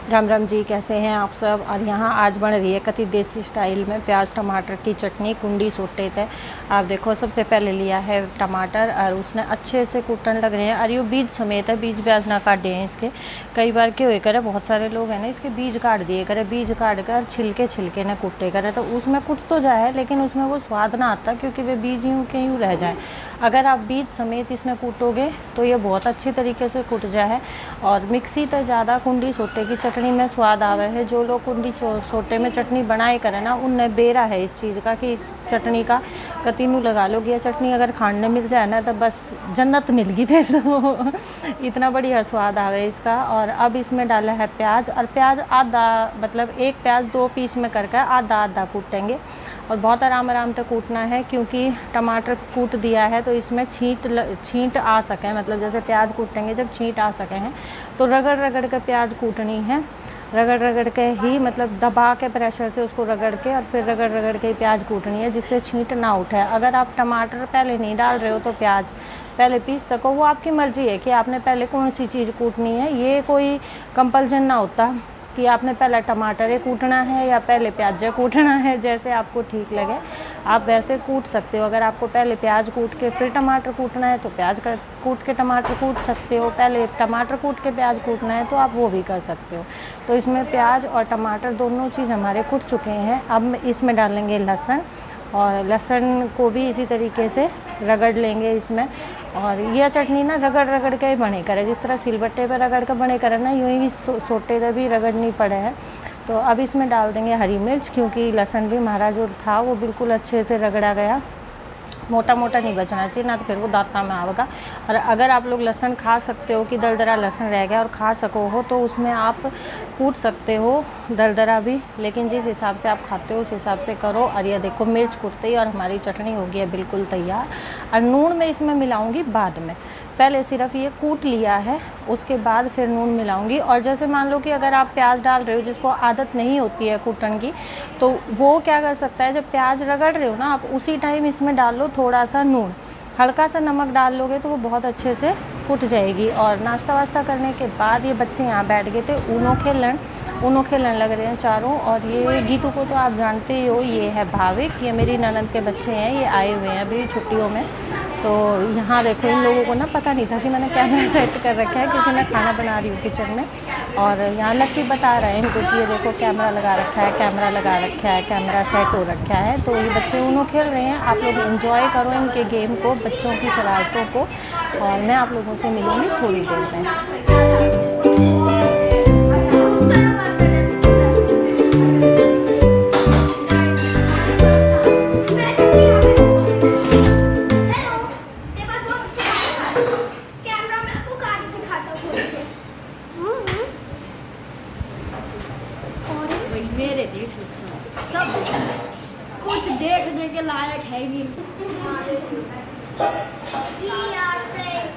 राम राम जी, कैसे हैं आप सब। और यहाँ आज बन रही है कति देसी स्टाइल में प्याज टमाटर की चटनी कुंडी सोटे थे। आप देखो, सबसे पहले लिया है टमाटर और उसने अच्छे से कूटन लग रहे हैं। और ये बीज समेत है, बीज प्याज ना काट हैं इसके। कई बार क्या हुए करे, बहुत सारे लोग हैं ना इसके बीज काट दिए करे, बीज काट कर छिलके न कूटे करे, तो उसमें कुछ तो जाए लेकिन उसमें वो स्वाद ना आता, क्योंकि वे बीज यूँ के यूँ रह जाए। अगर आप बीज समेत इसमें कूटोगे तो ये बहुत अच्छी तरीके से कूट जाए। और मिक्सी तो ज़्यादा कुंडी सोटे की चटनी में स्वाद आवे है। जो लोग कुंडी सोटे में चटनी बनाए करें ना, उनने बेरा है इस चीज़ का कि इस चटनी का कतीनू लगा लो कि यह चटनी अगर खाने मिल जाए ना तो बस जन्नत मिल गई फिर तो इतना बढ़िया स्वाद आवे इसका। और अब इसमें डाला है प्याज, और प्याज आधा, मतलब एक प्याज 2 पीस में करके आधा आधा कूटेंगे। और बहुत आराम से कूटना है, क्योंकि टमाटर कूट दिया है तो इसमें छींट आ सके, मतलब जैसे प्याज कूटेंगे जब छींट आ सके हैं तो रगड़ के प्याज कूटनी है। रगड़ के ही, मतलब दबा के प्रेशर से उसको रगड़ के और फिर रगड़ के ही प्याज कूटनी है, जिससे छींट ना उठे। अगर आप टमाटर पहले नहीं डाल रहे हो तो प्याज पहले पीस सको, वो आपकी मर्ज़ी है कि आपने पहले कौन सी चीज़ कूटनी है। ये कोई कंपल्जन ना होता कि आपने पहले टमाटर कूटना है या पहले प्याज कूटना है। जैसे आपको ठीक लगे आप वैसे कूट सकते हो। अगर आपको पहले प्याज कूट के फिर टमाटर कूटना है तो प्याज का कूट के टमाटर कूट सकते हो, पहले टमाटर कूट के प्याज कूटना है तो आप वो भी कर सकते हो। तो इसमें प्याज और टमाटर दोनों चीज़ हमारे कूट चुके हैं। अब इसमें डालेंगे लहसुन, और लहसुन को भी इसी तरीके से रगड़ लेंगे इसमें। और यह चटनी ना रगड़ के ही बने करे, जिस तरह सिलबट्टे पर रगड़ के बने करे ना, यूँ ही सोटे पे भी रगड़नी पड़े है। तो अब इसमें डाल देंगे हरी मिर्च, क्योंकि लहसुन भी हमारा जो था वो बिल्कुल अच्छे से रगड़ा गया, मोटा नहीं बचना चाहिए, ना तो फिर वो दांत में आवेगा। और अगर आप लोग लहसुन खा सकते हो कि दरदरा लहसुन रह गया और खा सको हो तो उसमें आप कूट सकते हो दरदरा भी, लेकिन जिस हिसाब से आप खाते हो उस हिसाब से करो। और ये देखो, मिर्च कूटते ही और हमारी चटनी हो गई है बिल्कुल तैयार। और नून मैं इसमें मिलाऊंगी बाद में, पहले सिर्फ ये कूट लिया है, उसके बाद फिर नून मिलाऊंगी। और जैसे मान लो कि अगर आप प्याज डाल रहे हो जिसको आदत नहीं होती है कूटन की, तो वो क्या कर सकता है, जब प्याज रगड़ रहे हो ना आप उसी टाइम इसमें डाल लो थोड़ा सा नून, हल्का सा नमक डाल लोगे तो वो बहुत अच्छे से कूट जाएगी। और नाश्ता वाश्ता करने के बाद ये बच्चे यहाँ बैठ गए थे, ऊनो खेलन लग रहे हैं चारों। और ये गीतू को तो आप जानते ही हो, ये है भाविक, ये मेरी ननद के बच्चे हैं, ये आए हुए हैं अभी छुट्टियों में। तो यहाँ देखो, इन लोगों को ना पता नहीं था कि मैंने कैमरा सेट कर रखा है, क्योंकि मैं खाना बना रही हूँ किचन में। और यहाँ लक्की बता रहे हैं इनको कि ये देखो कैमरा लगा रखा है, कैमरा सेट हो रखा है। तो ये बच्चे उन्हों खेल रहे हैं, आप लोग एंजॉय करो इनके गेम को, बच्चों की शरारतों को। और मैं आप लोगों से मिलूँगी थोड़ी देर में। मेरे देख सब कुछ देखने के लायक है ही नहीं। We are playing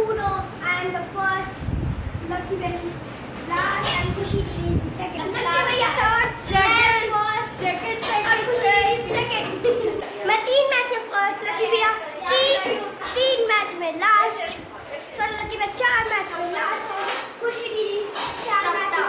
Uno and the first, Lucky Bhaiya is last and Khushi is the second. Lucky Bhaiya third, second, first, second, and Khushi is second. मैं 3 मैच में फर्स्ट, Lucky Bhaiya 3 मैच में last, फिर Lucky Bhaiya 4 match में last, खुशी दीदी 4 match.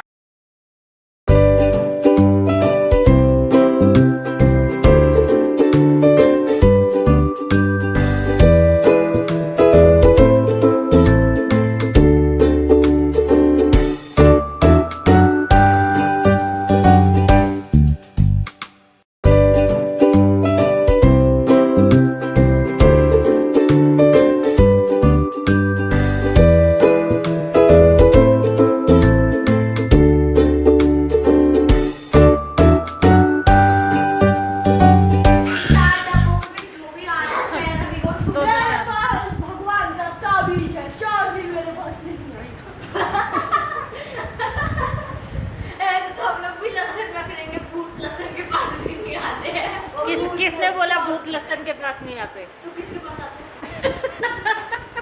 किसने बोला भूत लहसुन के पास नहीं आते? तू किसके पास आते है?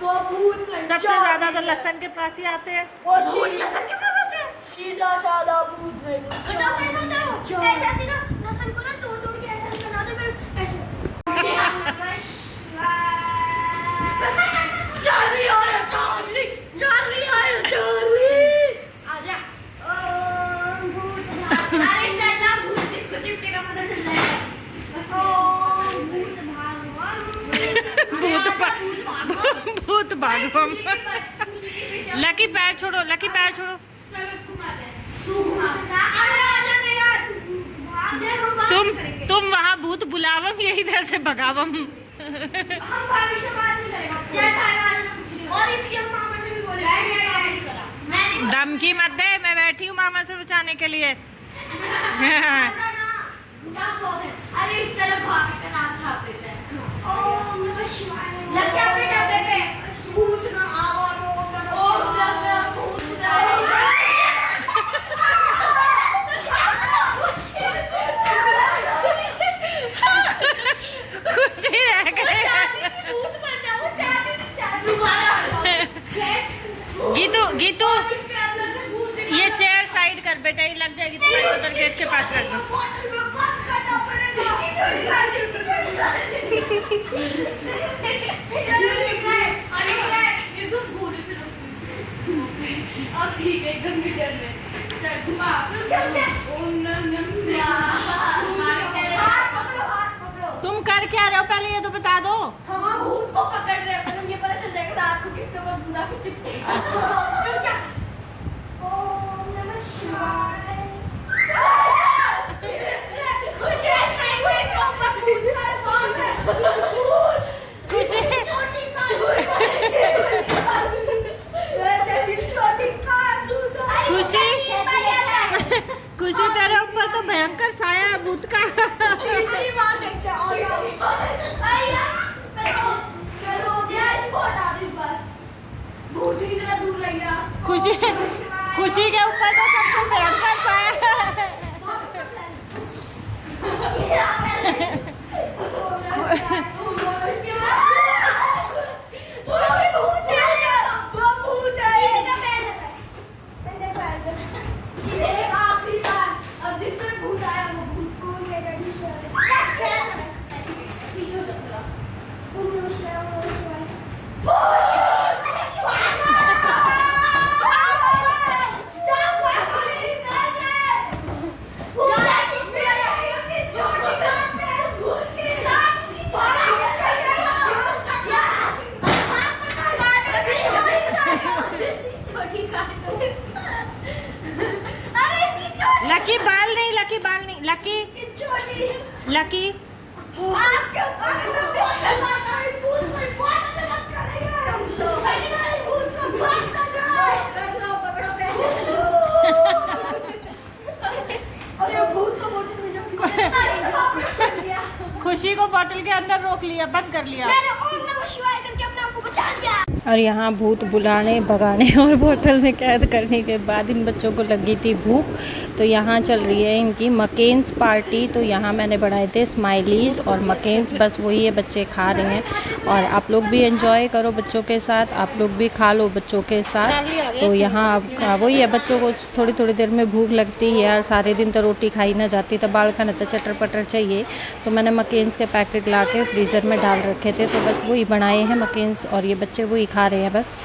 वो भूत सबसे ज्यादा तो लहसुन के पास ही आते हैं। वो भूत लहसुन के पास आते हैं, सीधा साधा भूत नहीं। बता कैसे होता है वो? ऐसा सीधा लहसुन को ना तोड़ के ऐसा बना दे, फिर ऐसे चार्ली आया, चार्ली आजा। अरे चलना भूत किसको चिपकेगा पता चल जाएगा। भूत भागवम। लकी पैर छोड़ो, लकी पैर छोड़ो। तुम वहाँ भूत बुलावम, ये इधर से भगावम। हम भाभी से बात नहीं करेगा। और इसके हम मामा से भी बोले धमकी मत दे, मैं बैठी हूँ मामा से बचाने के लिए। अरे इस तरफ भाभी का नाम छाप देते हैं। लग गया अपने डब्बे पे भूत ना आवा ओम नमः भूताय। खुशी रह गए। भूत बनना वो चाहती थी दोबारा गीतू गीतू ये चेयर साइड कर बेटा, ये लग जाएगी तो उधर गेट के पास रख दो। ठीक है एकदम मिडल में चल घुमा। ओम नमः शिवाय। तुम कर क्या रहे हो पहले ये तो बता दो। हाँ भूत को पकड़ रहे हैं, पर ये पता चल जाएगा रात को किसके ऊपर भूत आके चिपकेगा। रुक जा। ओम नमः शिवाय। खुशी से कोई ऊपर भूत है, कौन है? भूत। खुशी छोटी कार। छोटी कार दूध। खुशी खुशी तेरे ऊपर तो भयंकर साया है भूत का। तीसरी बार देख जा। आया करो दिया इसको हटा दे इस बार। भूत ही जरा दूर रह गया। खुशी खुशी के ऊपर तो सबसे भयंकर साया है। आखिरी बार अब जिसमें भूत आया वो भूत को पीछे चला। लकी बाल नहीं, लकी बाल नहीं, लकी लकी खुशी को बोतल के अंदर रोक लिया, बंद कर लिया। मैंने ओम नमः शिवाय करके अपने आप को बचा लिया। और यहाँ भूत बुलाने, भगाने और बोतल में कैद करने के बाद इन बच्चों को लगी थी भूख। तो यहाँ चल रही है इनकी मकेन्स पार्टी। तो यहाँ मैंने बनाए थे स्माइलीज़ और मकेन्स, बस वही है बच्चे खा रहे हैं। और आप लोग भी एंजॉय करो बच्चों के साथ, आप लोग भी खा लो बच्चों के साथ। तो यहाँ वही है, बच्चों को थोड़ी थोड़ी देर में भूख लगती है यार, सारे दिन तो रोटी खाई ना जाती, तो बाल खाना तो चटर पटर चाहिए। तो मैंने मकेन्स के पैकेट ला के फ्रीज़र में डाल रखे थे, तो बस वही बनाए हैं मकेन्स और ये बच्चे वही खा रहे हैं बस।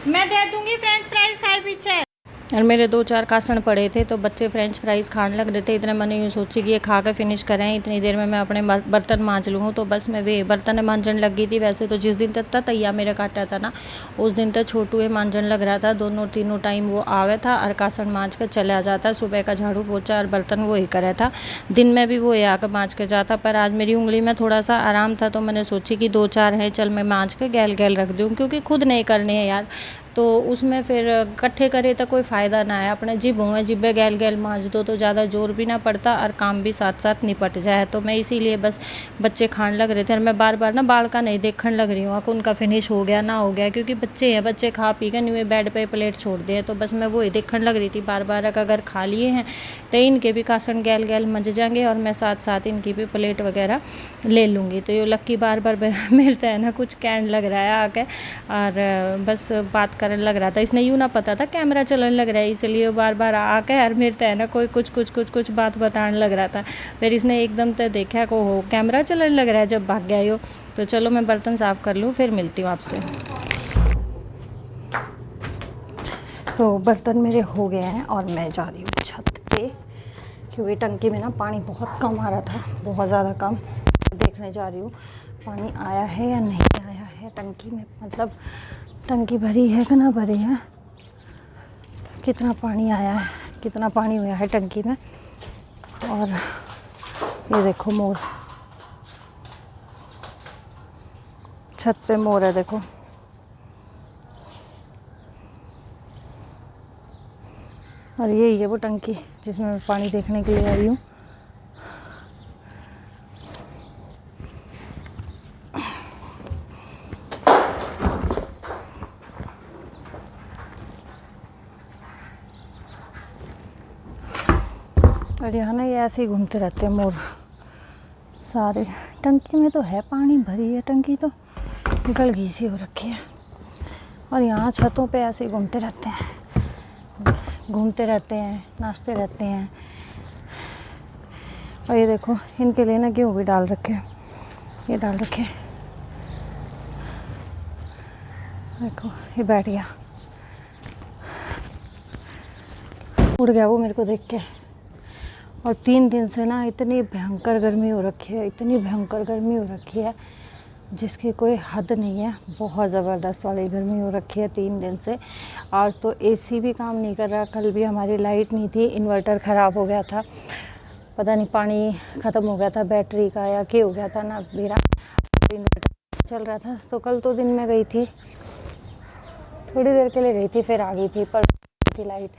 मैं दे दूंगी फ्रेंच फ्राइज, खाए पीछे। और मेरे 2-4 कासन पड़े थे तो बच्चे फ्रेंच फ्राइज़ खाने लग रहे थे। इतने मैंने यूँ सोची कि ये खा के फिनिश करें, इतनी देर में मैं अपने बर्तन मांज लूँ। तो बस मैं वे बर्तन मांजन लग गई थी। वैसे तो जिस दिन तक तैया मेरा काटा था ना, उस दिन तक छोटू मांजन लग रहा था। दोनों तीनों टाइम वो आवे था और कासन मांज कर चला जाता। सुबह का झाड़ू पोछा और बर्तन वो ही करा था, दिन में भी वो ही आकर मांज के जाता। पर आज मेरी उंगली में थोड़ा सा आराम था तो मैंने सोची कि 2-4 हैं, चल मैं मांज के गैल गैल रख दूँ, क्योंकि खुद नहीं करने हैं यार। तो उसमें फिर इकट्ठे करे तो कोई फ़ायदा ना है। अपने जिब हुए जिब्बे गैल गैल मांज दो तो ज़्यादा जोर भी ना पड़ता और काम भी साथ साथ निपट जाए। तो मैं इसीलिए बस बच्चे खाने लग रहे थे और मैं बार बार ना बाल का नहीं देखने लग रही हूँ कि उनका फिनिश हो गया ना हो गया, क्योंकि बच्चे हैं, बच्चे खा पी के न्यू बेड पे प्लेट छोड़ दिए। तो बस मैं वही देखने लग रही थी बार बार, अगर खा लिए हैं तो इनके भी कासन गैल गैल मज जाएंगे और मैं साथ साथ इनकी भी प्लेट वगैरह ले लूँगी। तो ये लक्की बार बार मिलता है ना, कुछ कहने लग रहा है आके, और बस बात करने लग रहा था। इसने यूँ ना पता था कैमरा चलने लग रहा है, इसलिए वो बार बार आके हर मेरे है ना कोई कुछ बात बताने लग रहा था। फिर इसने एकदम से देखा को हो कैमरा चलने लग रहा है, जब भाग गया यो। तो चलो मैं बर्तन साफ़ कर लूँ, फिर मिलती हूँ आपसे। तो बर्तन मेरे हो गए हैं और मैं जा रही हूँ छत पे, क्योंकि टंकी में ना पानी बहुत कम आ रहा था, बहुत ज़्यादा कम। देखने जा रही हूँ पानी आया है या नहीं आया है टंकी में, मतलब टंकी भरी है कि ना भरी है, कितना पानी आया है, कितना पानी हुआ है टंकी में। और ये देखो मोर, छत पे मोर है देखो। और यही है वो टंकी जिसमें मैं पानी देखने के लिए आई हूँ। और यहाँ ना ये ऐसे ही घूमते रहते हैं मोर सारे। टंकी में तो है पानी भरी है, टंकी तो गलगी सी हो रखी है। और यहाँ छतों पे ऐसे ही घूमते रहते हैं, नाचते रहते हैं। और ये देखो इनके लिए ना गेहूँ भी डाल रखे हैं, ये डाल रखे, देखो ये बैठ गया, उड़ गया वो मेरे को देख के। और 3 दिन से ना इतनी भयंकर गर्मी हो रखी है, इतनी भयंकर गर्मी हो रखी है जिसकी कोई हद नहीं है। बहुत ज़बरदस्त वाली गर्मी हो रखी है 3 दिन से। आज तो एसी भी काम नहीं कर रहा, कल भी हमारी लाइट नहीं थी, इन्वर्टर ख़राब हो गया था, पता नहीं पानी ख़त्म हो गया था बैटरी का या क्या हो गया था ना, मेरा इन्वर्टर चल रहा था। तो कल तो दिन में गई थी, थोड़ी देर के लिए गई थी, फिर आ गई थी, परसों थी लाइट।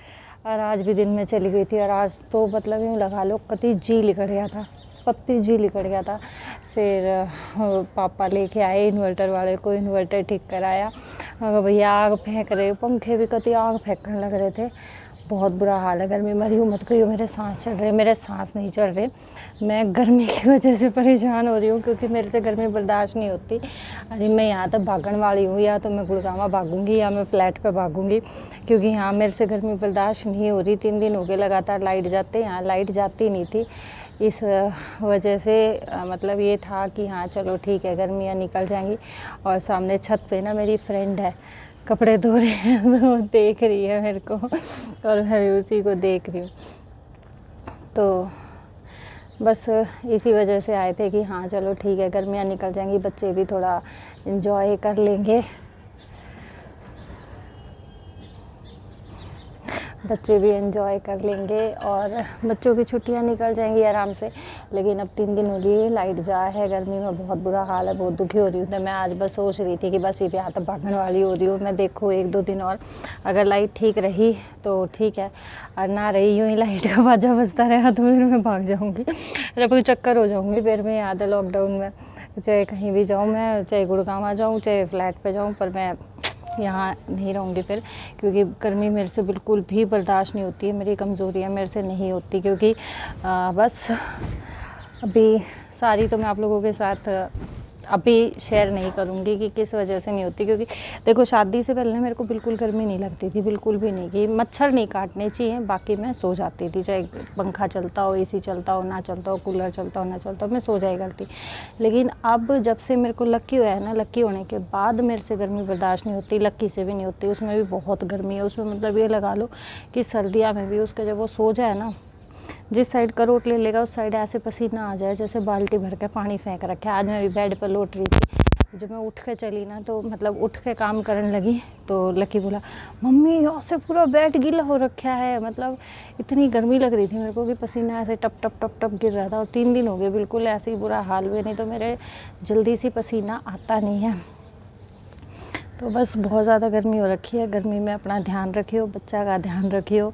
और आज भी दिन में चली गई थी। और आज तो मतलब यूँ लगा लो कति जी लिकड़ गया था, पत्ती जी लिकड़ गया था। फिर पापा लेके आए इन्वर्टर वाले को, इन्वर्टर ठीक कराया। भैया आग फेंक रहे, पंखे भी कति आग फेंकने लग रहे थे। बहुत बुरा हाल है, गर्मी मरी हूँ मत कहियो, मेरे सांस चढ़ रहे, मेरे सांस नहीं चढ़ रहे। मैं गर्मी की वजह से परेशान हो रही हूँ, क्योंकि मेरे से गर्मी बर्दाश्त नहीं होती। अरे मैं यहाँ तक भागने वाली हूँ, या तो मैं गुड़गांव भागूंगी या मैं फ्लैट पे भागूंगी, क्योंकि यहाँ मेरे से गर्मी बर्दाश्त नहीं हो रही। 3 दिन हो गए लगातार लाइट जाते, यहाँ लाइट जाती नहीं थी। इस वजह से मतलब ये था कि हाँ चलो ठीक है, गर्मियाँ निकल जाएंगी। और सामने छत पे ना मेरी फ्रेंड है, कपड़े धो रहे हैं, तो देख रही है मेरे को और मैं उसी को देख रही हूँ। तो बस इसी वजह से आए थे कि हाँ चलो ठीक है, गर्मियाँ निकल जाएंगी, बच्चे भी थोड़ा एंजॉय कर लेंगे, बच्चे भी एंजॉय कर लेंगे और बच्चों की छुट्टियां निकल जाएंगी आराम से। लेकिन अब 3 दिन हो गई लाइट जा है, गर्मी में बहुत बुरा हाल है, बहुत दुखी हो रही हूँ। तो मैं आज बस सोच रही थी कि बस ये भी यहाँ तक भागने वाली हो रही हूँ मैं। देखो 1-2 दिन और अगर लाइट ठीक रही तो ठीक है, और ना रही यूँ ही लाइट का बाजा बजता रहा तो फिर मैं भाग जाऊँगी, जब कोई चक्कर हो जाऊँगी। फिर मैं याद है लॉकडाउन में चाहे कहीं भी जाऊँ मैं, चाहे गुड़गांव जाऊँ चाहे फ्लैट पर जाऊँ, पर मैं यहाँ नहीं रहूँगी फिर, क्योंकि गर्मी मेरे से बिल्कुल भी बर्दाश्त नहीं होती है। मेरी कमज़ोरियाँ मेरे से नहीं होती, क्योंकि बस अभी सारी तो मैं आप लोगों के साथ अभी शेयर नहीं करूँगी कि किस वजह से नहीं होती। क्योंकि देखो शादी से पहले मेरे को बिल्कुल गर्मी नहीं लगती थी, बिल्कुल भी नहीं, कि मच्छर नहीं काटने चाहिए, बाकी मैं सो जाती थी, चाहे पंखा चलता हो, एसी चलता हो ना चलता हो, कूलर चलता हो ना चलता हो, मैं सो जाया करती। लेकिन अब जब से मेरे को लक्की हुआ है ना, लक्की होने के बाद मेरे से गर्मी बर्दाश्त नहीं होती, लक्की से भी नहीं होती, उसमें भी बहुत गर्मी है। उसमें मतलब ये लगा लो कि सर्दियाँ में भी उसका जब वो सो जाए ना, जिस साइड करवट ले लेगा उस साइड ऐसे पसीना आ जाए जैसे बाल्टी भर के पानी फेंक रखे। आज मैं भी बेड पर लौट रही थी, जब मैं उठ के चली ना, तो मतलब उठ के काम करने लगी तो लकी बोला, मम्मी यहाँ से पूरा बेड गीला हो रखा है। मतलब इतनी गर्मी लग रही थी मेरे को कि पसीना ऐसे टप टप टप टप गिर रहा था। और 3 दिन हो गए बिल्कुल ऐसे ही बुरा हाल हुए, नहीं तो मेरे जल्दी से पसीना आता नहीं है। तो बस बहुत ज़्यादा गर्मी हो रखी है। गर्मी में अपना ध्यान रखियो, बच्चा का ध्यान रखियो।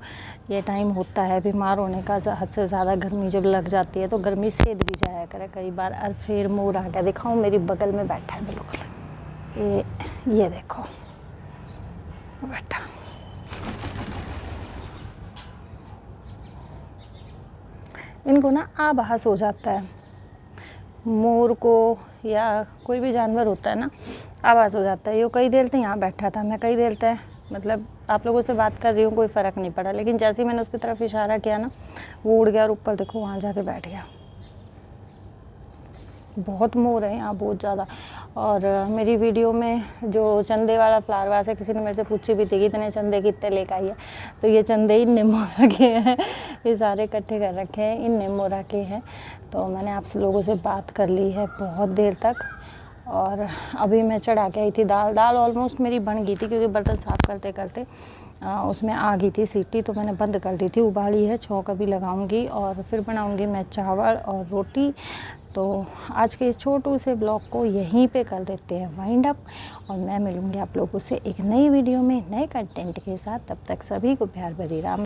ये टाइम होता है बीमार होने का, हद से ज़्यादा गर्मी जब लग जाती है तो गर्मी सेध भी जाया करे कई बार। और फिर मोर आ गया, दिखाऊँ, मेरी बगल में बैठा है बिल्कुल, ये देखो बैठा। इनको ना आभास हो जाता है, मोर को या कोई भी जानवर होता है ना, आवाज़ हो जाता है। ये कई देर तक यहाँ बैठा था, मैं कई देर तक मतलब आप लोगों से बात कर रही हूँ, कोई फ़र्क नहीं पड़ा, लेकिन जैसे ही मैंने उसकी तरफ इशारा किया ना, वो उड़ गया और ऊपर देखो वहाँ जाके बैठ गया। बहुत मोर है यहाँ, बहुत ज़्यादा। और मेरी वीडियो में जो चंदे वाला फ्लावर वास है, किसी ने मेरे से पूछी भी थी कि इतने चंदे कितने लेकर आई है, तो ये चंदे इन निमोरा के हैं, ये सारे इकट्ठे कर रखे हैं, इन निमोरा के हैं। तो मैंने आप लोगों से बात कर ली है बहुत देर तक, और अभी मैं चढ़ा के आई थी दाल ऑलमोस्ट मेरी बन गई थी, क्योंकि बर्तन साफ़ करते करते उसमें आ गई थी सीटी, तो मैंने बंद कर दी थी। उबाली है, छौंका भी लगाऊंगी और फिर बनाऊंगी मैं चावल और रोटी। तो आज के इस छोटू से ब्लॉग को यहीं पे कर देते हैं वाइंड अप, और मैं मिलूंगी आप लोगों से एक नई वीडियो में नए कंटेंट के साथ। तब तक सभी को प्यार भरी राम।